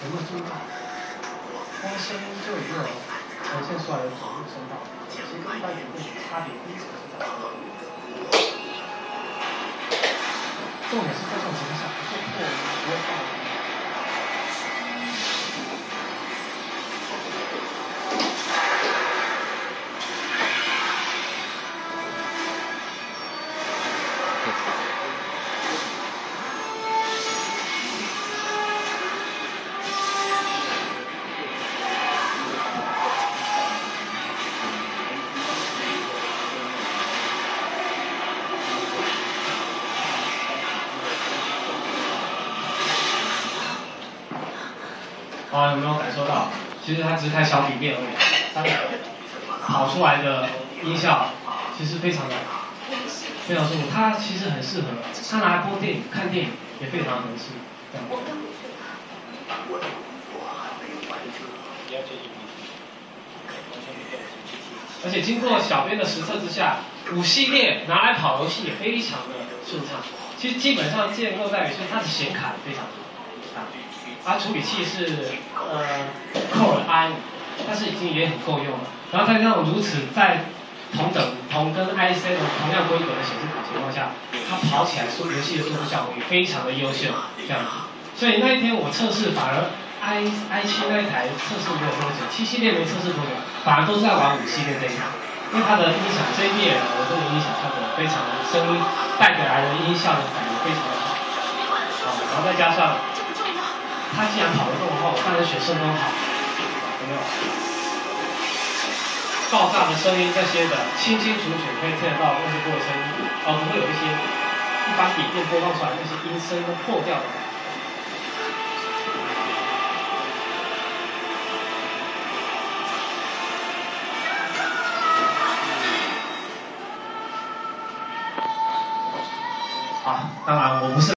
有没有注意到？光声音就有没有呈现出来的左右声道，其实跟一般人会差别非常大。重点是在这种情况下，不是破音，不会爆音。 啊，有没有感受到？其实它只是开小笔面而已，它跑出来的音效其实非常的非常舒服。它其实很适合，它拿来播电影、看电影也非常合适。这样。而且经过小编的实测之下，5系列拿来跑游戏也非常的顺畅。其实基本上建构在于是它的显卡非常好。它处理器是Core i5，但是已经也很够用了。然后在那种如此在同跟 i7 同样规格的显示卡情况下，它跑起来游戏的速度效果也非常的优秀，这样子。所以那一天我测试反而 i7 那一台测试没有多久，7系列没测试多久，反而都是在玩5系列这一台，因为它的音响 JBL 的这个音响效果非常的声音带给来的音效的感觉非常的好，然后再加上。 它既然跑得动的话，我当然选圣光好，有没有？爆炸的声音这些的，清清楚楚可以听得到那些波的声音，不会有一些一般笔电播放出来那些音声都破掉的感觉。好，当然我不是。